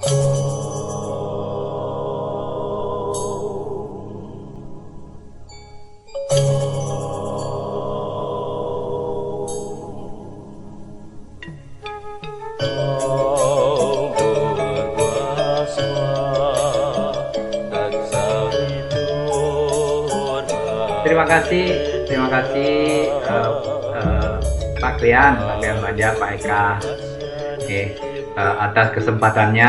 Terima kasih Pak Krian, Banjar, Pak Eka, atas kesempatannya.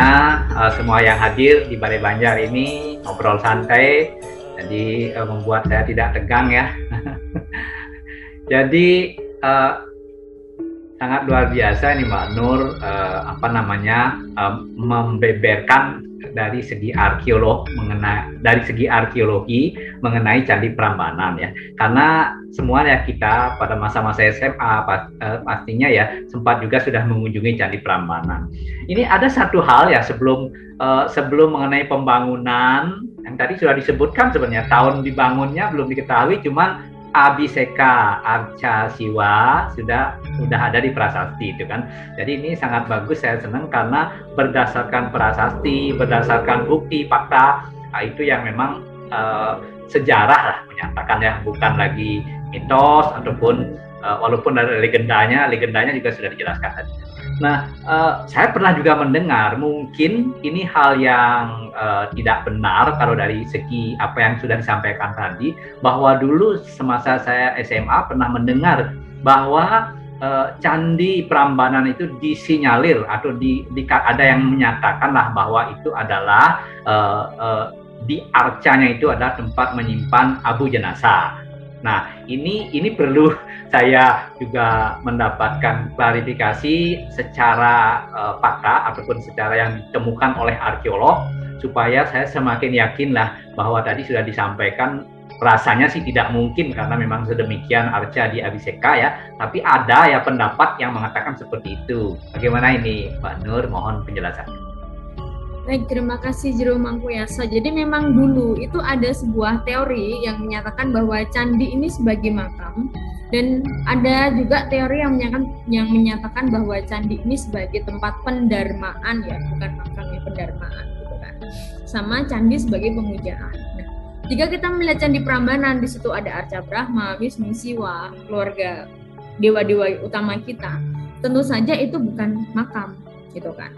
Semua yang hadir di Balai Banjar ini ngobrol santai, jadi membuat saya tidak tegang ya. Jadi sangat luar biasa ini Mbak Nur, membeberkan dari segi arkeologi mengenai Candi Prambanan ya. Karena semua ya kita pada masa-masa SMA pastinya ya sempat juga sudah mengunjungi Candi Prambanan. Ini ada satu hal ya sebelum mengenai pembangunan yang tadi sudah disebutkan, sebenarnya tahun dibangunnya belum diketahui, cuman Abhiseka Arca Siwa sudah ada di prasasti itu kan. Jadi ini sangat bagus, saya senang karena berdasarkan prasasti, berdasarkan bukti fakta, itu yang memang sejarah lah menyatakan ya, bukan lagi mitos ataupun walaupun ada legendanya juga sudah dijelaskan tadi. Nah, saya pernah juga mendengar, mungkin ini hal yang tidak benar kalau dari segi apa yang sudah disampaikan tadi, bahwa dulu semasa saya SMA pernah mendengar bahwa Candi Prambanan itu disinyalir atau ada yang menyatakan lah bahwa itu adalah di arcanya itu adalah tempat menyimpan abu jenazah. Nah, ini perlu saya juga mendapatkan klarifikasi secara fakta ataupun secara yang ditemukan oleh arkeolog, supaya saya semakin yakin lah bahwa tadi sudah disampaikan, rasanya sih tidak mungkin karena memang sedemikian arca di Abhiseka ya, tapi ada ya pendapat yang mengatakan seperti itu. Bagaimana ini Mbak Nur, mohon penjelasannya. Baik, terima kasih Jero Mangkuyasa. Jadi memang dulu itu ada sebuah teori yang menyatakan bahwa candi ini sebagai makam, dan ada juga teori yang menyatakan bahwa candi ini sebagai tempat pendarmaan ya, bukan makamnya, pendarmaan gitu kan. Sama candi sebagai pemujaan. Nah, jika kita melihat Candi Prambanan, di situ ada Arca Brahma, Wisnu, Siwa, keluarga dewa-dewa utama kita. Tentu saja itu bukan makam gitu kan.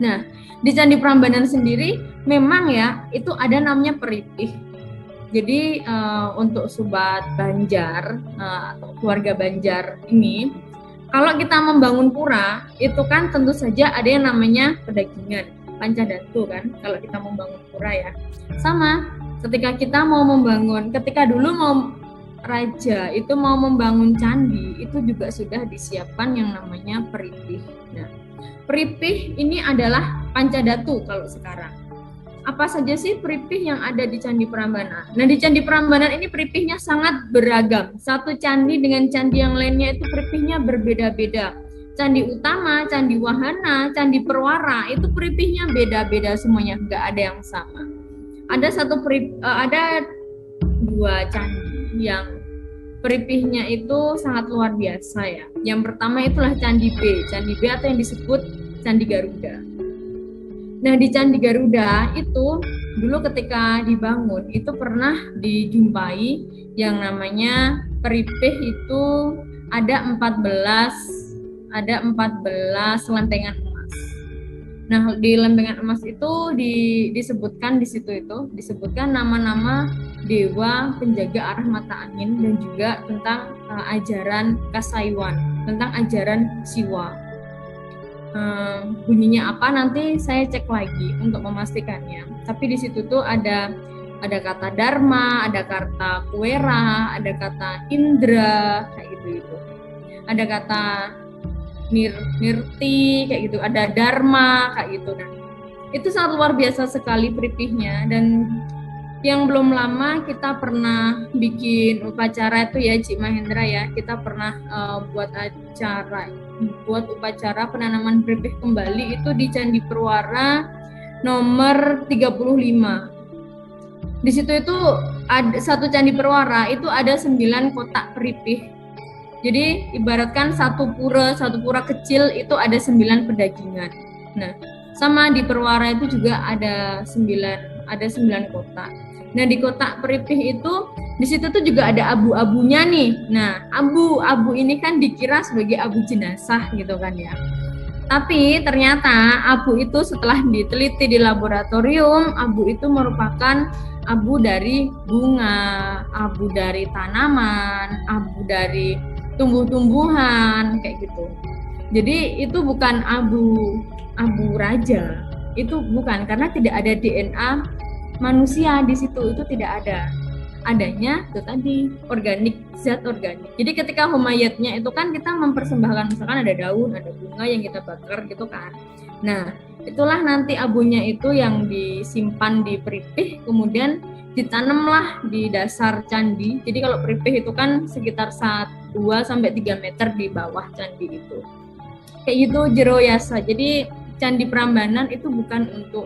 Nah, di Candi Prambanan sendiri memang ya itu ada namanya peripih. Jadi untuk sobat Banjar atau keluarga Banjar ini, kalau kita membangun pura itu kan tentu saja ada yang namanya pedagingan, pancadatu kan kalau kita membangun pura ya. Sama ketika kita mau membangun, ketika dulu mau raja itu mau membangun candi, itu juga sudah disiapkan yang namanya peripih. Nah, peripih ini adalah pancadatu kalau sekarang. Apa saja sih peripih yang ada di Candi Prambanan? Nah, di Candi Prambanan ini peripihnya sangat beragam. Satu candi dengan candi yang lainnya itu peripihnya berbeda-beda. Candi utama, candi wahana, candi perwara itu peripihnya beda-beda semuanya, nggak ada yang sama. Ada dua candi yang peripihnya itu sangat luar biasa ya. Yang pertama itulah Candi B atau yang disebut Candi Garuda. Nah, di Candi Garuda itu dulu ketika dibangun itu pernah dijumpai yang namanya peripih itu ada 14 lempengan emas. Nah, di lempengan emas itu disebutkan di situ disebutkan nama-nama dewa penjaga arah mata angin dan juga tentang ajaran Kasaiwan, tentang ajaran Siwa. Bunyinya apa nanti saya cek lagi untuk memastikannya. Tapi di situ tuh ada kata Dharma, ada kata Kuwera, ada kata Indra kayak gitu. Ada kata Nirti kayak gitu, ada Dharma kayak gitu. Nah, itu sangat luar biasa sekali peripihnya. Dan yang belum lama kita pernah bikin upacara itu ya Cik Mahendra ya, kita pernah buat upacara penanaman peripih kembali itu di Candi Perwara nomor 35. Di situ itu ada satu Candi Perwara itu ada 9 kotak peripih. Jadi ibaratkan satu pura kecil itu ada 9 pedagingan. Nah, Sama di Perwara itu juga ada 9 kotak. Nah di kotak Peripih itu di situ tuh juga ada abu-abunya nih. Nah abu ini kan dikira sebagai abu jenazah gitu kan ya. Tapi ternyata abu itu setelah diteliti di laboratorium, abu itu merupakan abu dari bunga, abu dari tanaman, abu dari tumbuh-tumbuhan kayak gitu. Jadi itu bukan abu raja, itu bukan, karena tidak ada DNA manusia di situ, itu tidak ada. Adanya itu tadi organik, zat organik. Jadi ketika humayatnya itu kan kita mempersembahkan, misalkan ada daun, ada bunga yang kita bakar gitu kan. Nah itulah nanti abunya itu yang disimpan di Peripih, kemudian ditanamlah di dasar candi. Jadi kalau Peripih itu kan sekitar 2-3 meter di bawah candi itu. Kayak gitu Jero Yasa. Jadi Candi Prambanan itu bukan untuk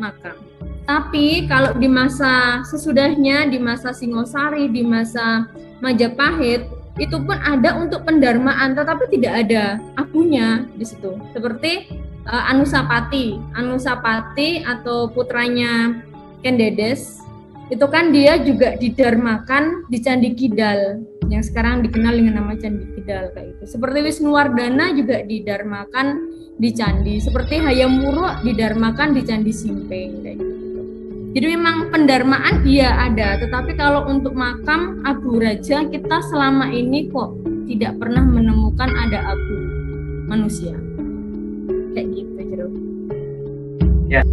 makam. Tapi kalau di masa sesudahnya, di masa Singosari, di masa Majapahit, itu pun ada untuk pendarmaan, tetapi tidak ada abunya di situ. Seperti Anusapati atau putranya Kendedes, itu kan dia juga didarmakan di Candi Kidal, yang sekarang dikenal dengan nama Candi Kidal kayak itu. Seperti Wisnuwardana juga didarmakan di candi, seperti Hayam Wuruk didarmakan di Candi Simping kayak gitu. Jadi memang pendarmaan iya ada, tetapi kalau untuk makam abu raja kita selama ini kok tidak pernah menemukan ada abu manusia kayak gitu, Jero. Ya.